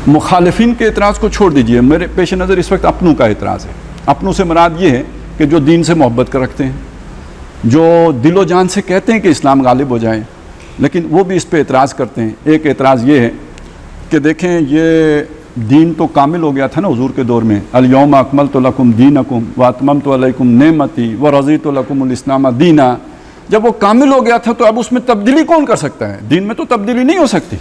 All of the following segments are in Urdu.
مخالفین کے اعتراض کو چھوڑ دیجئے، میرے پیش نظر اس وقت اپنوں کا اعتراض ہے۔ اپنوں سے مراد یہ ہے کہ جو دین سے محبت کر رکھتے ہیں، جو دل و جان سے کہتے ہیں کہ اسلام غالب ہو جائے، لیکن وہ بھی اس پہ اعتراض کرتے ہیں۔ ایک اعتراض یہ ہے کہ دیکھیں یہ دین تو کامل ہو گیا تھا نا حضور کے دور میں، الیوم اکملت لکم دینکم واتممت علیکم نعمتی ورضیت لکم الاسلام دینا۔ جب وہ کامل ہو گیا تھا تو اب اس میں تبدیلی کون کر سکتا ہے؟ دین میں تو تبدیلی نہیں ہو سکتی،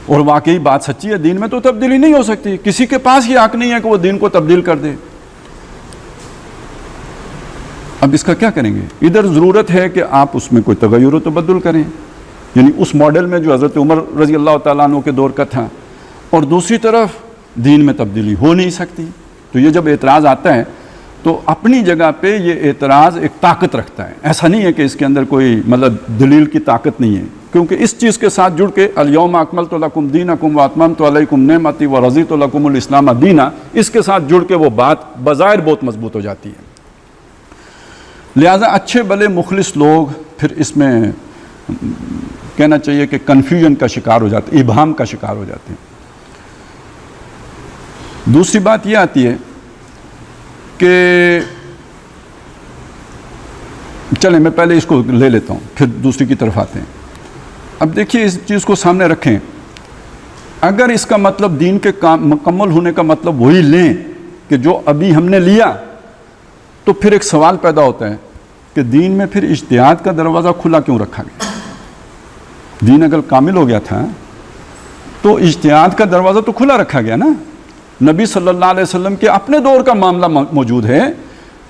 اور واقعی بات سچی ہے، دین میں تو تبدیلی نہیں ہو سکتی، کسی کے پاس یہ حق نہیں ہے کہ وہ دین کو تبدیل کر دے۔ اب اس کا کیا کریں گے؟ ادھر ضرورت ہے کہ آپ اس میں کوئی تغیر و تبدل کریں، یعنی اس ماڈل میں جو حضرت عمر رضی اللہ تعالیٰ عنہ کے دور کا تھا، اور دوسری طرف دین میں تبدیلی ہو نہیں سکتی۔ تو یہ جب اعتراض آتا ہے تو اپنی جگہ پہ یہ اعتراض ایک طاقت رکھتا ہے، ایسا نہیں ہے کہ اس کے اندر کوئی دلیل کی طاقت نہیں ہے، کیونکہ اس چیز کے ساتھ جڑ کے الیوم اکملت لکم دینکم واتممت علیکم نعمتی ورضیت لکم الاسلام دینا، اس کے ساتھ جڑ کے وہ بات بظاہر بہت مضبوط ہو جاتی ہے۔ لہٰذا اچھے بھلے مخلص لوگ پھر اس میں کہنا چاہیے کہ کنفیوژن کا شکار ہو جاتے ہیں، ابہام کا شکار ہو جاتے ہیں۔ دوسری بات یہ آتی ہے کہ چلیں میں پہلے اس کو لے لیتا ہوں پھر دوسری کی طرف آتے ہیں۔ اب دیکھیے اس چیز کو سامنے رکھیں، اگر اس کا مطلب دین کے مکمل ہونے کا مطلب وہی لیں کہ جو ابھی ہم نے لیا، تو پھر ایک سوال پیدا ہوتا ہے کہ دین میں پھر اجتہاد کا دروازہ کھلا کیوں رکھا گیا؟ دین اگر کامل ہو گیا تھا تو اجتہاد کا دروازہ تو کھلا رکھا گیا نا۔ نبی صلی اللہ علیہ وسلم کے اپنے دور کا معاملہ موجود ہے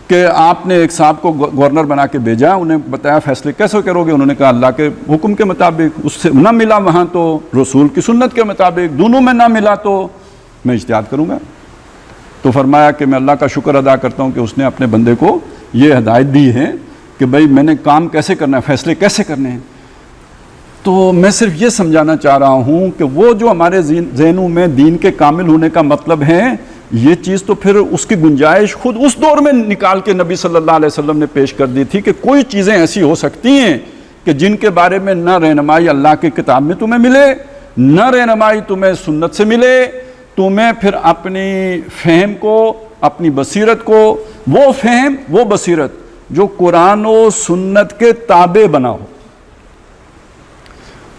کہ آپ نے ایک صاحب کو گورنر بنا کے بھیجا، انہیں بتایا فیصلے کیسے کرو گے، انہوں نے کہا اللہ کے حکم کے مطابق، اس سے نہ ملا وہاں تو رسول کی سنت کے مطابق، دونوں میں نہ ملا تو میں اجتہاد کروں گا۔ تو فرمایا کہ میں اللہ کا شکر ادا کرتا ہوں کہ اس نے اپنے بندے کو یہ ہدایت دی ہے کہ بھائی میں نے کام کیسے کرنا ہے، فیصلے کیسے کرنے ہیں۔ تو میں صرف یہ سمجھانا چاہ رہا ہوں کہ وہ جو ہمارے ذہنوں میں دین کے کامل ہونے کا مطلب ہے، یہ چیز تو پھر اس کی گنجائش خود اس دور میں نکال کے نبی صلی اللہ علیہ وسلم نے پیش کر دی تھی کہ کوئی چیزیں ایسی ہو سکتی ہیں کہ جن کے بارے میں نہ رہنمائی اللہ کی کتاب میں تمہیں ملے، نہ رہنمائی تمہیں سنت سے ملے، تمہیں پھر اپنی فہم کو، اپنی بصیرت کو، وہ فہم وہ بصیرت جو قرآن و سنت کے تابع بنا ہو،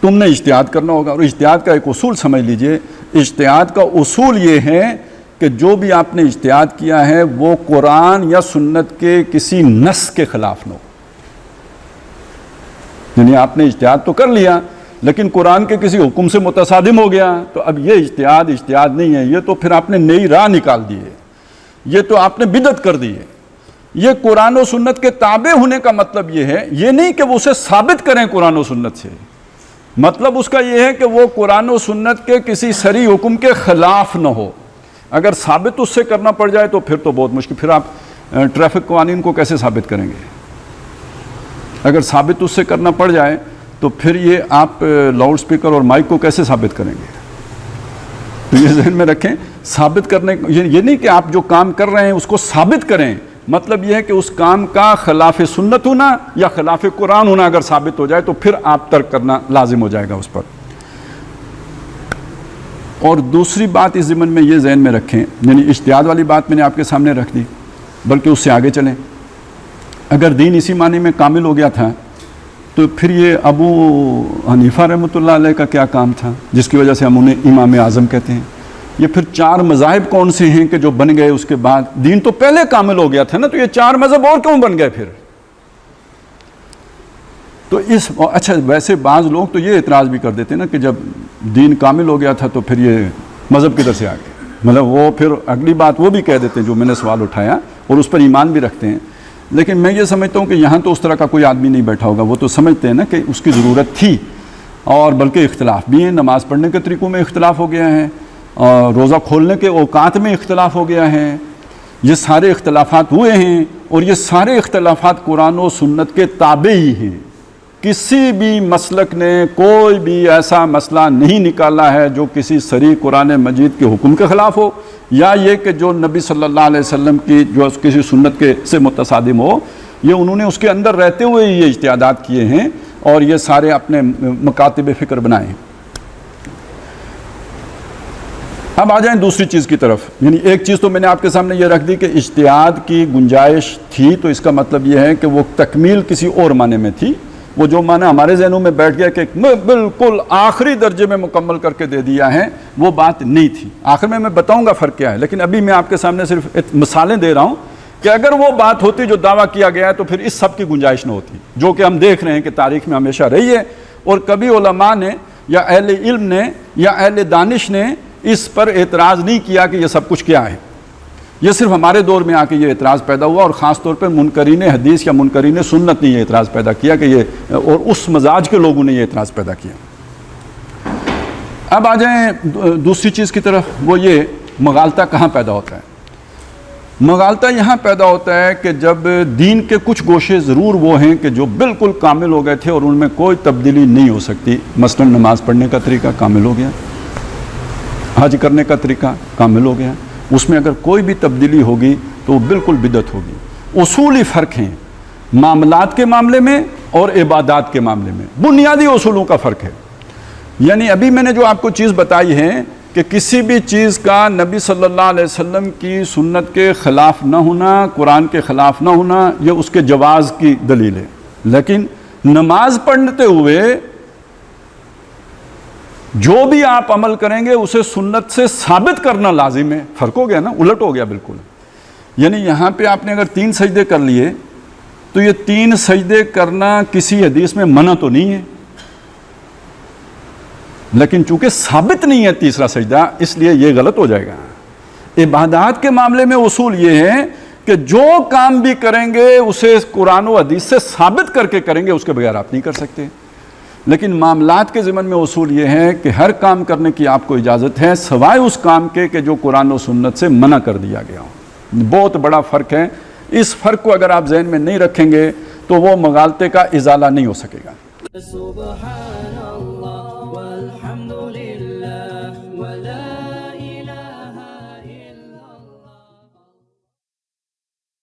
تم نے اجتہاد کرنا ہوگا۔ اور اجتہاد کا ایک اصول سمجھ لیجئے، اجتہاد کا اصول یہ ہے کہ جو بھی آپ نے اجتہاد کیا ہے وہ قرآن یا سنت کے کسی نص کے خلاف نہ ہو۔ یعنی آپ نے اجتہاد تو کر لیا لیکن قرآن کے کسی حکم سے متصادم ہو گیا تو اب یہ اجتہاد نہیں ہے، یہ تو پھر آپ نے نئی راہ نکال دی ہے، یہ تو آپ نے بدعت کر دی ہے۔ یہ قرآن و سنت کے تابع ہونے کا مطلب یہ ہے، یہ نہیں کہ وہ اسے ثابت کریں قرآن و سنت سے، مطلب اس کا یہ ہے کہ وہ قرآن و سنت کے کسی صریح حکم کے خلاف نہ ہو۔ اگر ثابت اس سے کرنا پڑ جائے تو پھر تو بہت مشکل، پھر آپ ٹریفک قوانین کو کیسے ثابت کریں گے؟ اگر ثابت اس سے کرنا پڑ جائے تو پھر یہ آپ لاؤڈ سپیکر اور مائک کو کیسے ثابت کریں گے؟ تو یہ ذہن میں رکھیں، ثابت کرنے یہ نہیں کہ آپ جو کام کر رہے ہیں اس کو ثابت کریں، مطلب یہ ہے کہ اس کام کا خلاف سنت ہونا یا خلاف قرآن ہونا اگر ثابت ہو جائے تو پھر آپ ترک کرنا لازم ہو جائے گا اس پر۔ اور دوسری بات اس ضمن میں یہ ذہن میں رکھیں، یعنی اجتہاد والی بات میں نے آپ کے سامنے رکھ دی، بلکہ اس سے آگے چلیں۔ اگر دین اسی معنی میں کامل ہو گیا تھا تو پھر یہ ابو حنیفہ رحمۃ اللہ علیہ کا کیا کام تھا جس کی وجہ سے ہم انہیں امام اعظم کہتے ہیں؟ یہ پھر 4 مذاہب کون سے ہیں کہ جو بن گئے اس کے بعد؟ دین تو پہلے کامل ہو گیا تھا نا، تو یہ 4 مذہب اور کیوں بن گئے پھر؟ تو اچھا ویسے بعض لوگ تو یہ اعتراض بھی کر دیتے ہیں نا کہ جب دین کامل ہو گیا تھا تو پھر یہ مذہب کدھر سے آ گئے، مطلب وہ پھر اگلی بات وہ بھی کہہ دیتے ہیں جو میں نے سوال اٹھایا اور اس پر ایمان بھی رکھتے ہیں۔ لیکن میں یہ سمجھتا ہوں کہ یہاں تو اس طرح کا کوئی آدمی نہیں بیٹھا ہوگا، وہ تو سمجھتے ہیں نا کہ اس کی ضرورت تھی، اور بلکہ اختلاف بھی ہیں، نماز پڑھنے کے طریقوں میں اختلاف ہو گیا ہے، روزہ کھولنے کے اوقات میں اختلاف ہو گیا ہے، یہ سارے اختلافات ہوئے ہیں، اور یہ سارے اختلافات قرآن و سنت کے تابع ہی ہیں۔ کسی بھی مسلک نے کوئی بھی ایسا مسئلہ نہیں نکالا ہے جو کسی صریح قرآن مجید کے حکم کے خلاف ہو، یا یہ کہ جو نبی صلی اللہ علیہ وسلم کی جو کسی سنت کے سے متصادم ہو۔ یہ انہوں نے اس کے اندر رہتے ہوئے یہ اجتہادات کیے ہیں اور یہ سارے اپنے مکاتب فکر بنائے ہیں۔ اب آ جائیں دوسری چیز کی طرف. یعنی ایک چیز تو میں نے آپ کے سامنے یہ رکھ دی کہ اجتہاد کی گنجائش تھی، تو اس کا مطلب یہ ہے کہ وہ تکمیل کسی اور معنی میں تھی. وہ جو معنی ہمارے ذہنوں میں بیٹھ گیا کہ بالکل آخری درجے میں مکمل کر کے دے دیا ہے، وہ بات نہیں تھی. آخر میں بتاؤں گا فرق کیا ہے، لیکن ابھی میں آپ کے سامنے صرف مثالیں دے رہا ہوں کہ اگر وہ بات ہوتی جو دعویٰ کیا گیا ہے تو پھر اس سب کی گنجائش نہ ہوتی، جو کہ ہم دیکھ رہے ہیں کہ تاریخ میں ہمیشہ رہی ہے. اور کبھی علماء نے یا اہل علم نے یا اہل دانش نے اس پر اعتراض نہیں کیا کہ یہ سب کچھ کیا ہے. یہ صرف ہمارے دور میں آ کے یہ اعتراض پیدا ہوا، اور خاص طور پر منکرین حدیث یا منکرین سنت نے یہ اعتراض پیدا کیا کہ یہ، اور اس مزاج کے لوگوں نے یہ اعتراض پیدا کیا. اب آ جائیں دوسری چیز کی طرف. وہ یہ مغالطہ کہاں پیدا ہوتا ہے؟ مغالطہ یہاں پیدا ہوتا ہے کہ جب دین کے کچھ گوشے ضرور وہ ہیں کہ جو بالکل کامل ہو گئے تھے اور ان میں کوئی تبدیلی نہیں ہو سکتی. مثلا نماز پڑھنے کا طریقہ کامل ہو گیا، حج کرنے کا طریقہ کامل ہو گیا، اس میں اگر کوئی بھی تبدیلی ہوگی تو وہ بالکل بدعت ہوگی. اصولی فرق ہیں معاملات کے معاملے میں اور عبادات کے معاملے میں، بنیادی اصولوں کا فرق ہے. یعنی ابھی میں نے جو آپ کو چیز بتائی ہے کہ کسی بھی چیز کا نبی صلی اللہ علیہ وسلم کی سنت کے خلاف نہ ہونا، قرآن کے خلاف نہ ہونا، یہ اس کے جواز کی دلیل ہے. لیکن نماز پڑھتے ہوئے جو بھی آپ عمل کریں گے اسے سنت سے ثابت کرنا لازم ہے. فرق ہو گیا نا، الٹ ہو گیا بالکل. یعنی یہاں پہ آپ نے اگر 3 سجدے کر لیے تو یہ 3 سجدے کرنا کسی حدیث میں منع تو نہیں ہے، لیکن چونکہ ثابت نہیں ہے تیسرا سجدہ، اس لیے یہ غلط ہو جائے گا. عبادات کے معاملے میں اصول یہ ہے کہ جو کام بھی کریں گے اسے قرآن و حدیث سے ثابت کر کے کریں گے، اس کے بغیر آپ نہیں کر سکتے. لیکن معاملات کے ضمن میں اصول یہ ہے کہ ہر کام کرنے کی آپ کو اجازت ہے سوائے اس کام کے کہ جو قرآن و سنت سے منع کر دیا گیا ہو. بہت بڑا فرق ہے. اس فرق کو اگر آپ ذہن میں نہیں رکھیں گے تو وہ مغالطے کا ازالہ نہیں ہو سکے گا.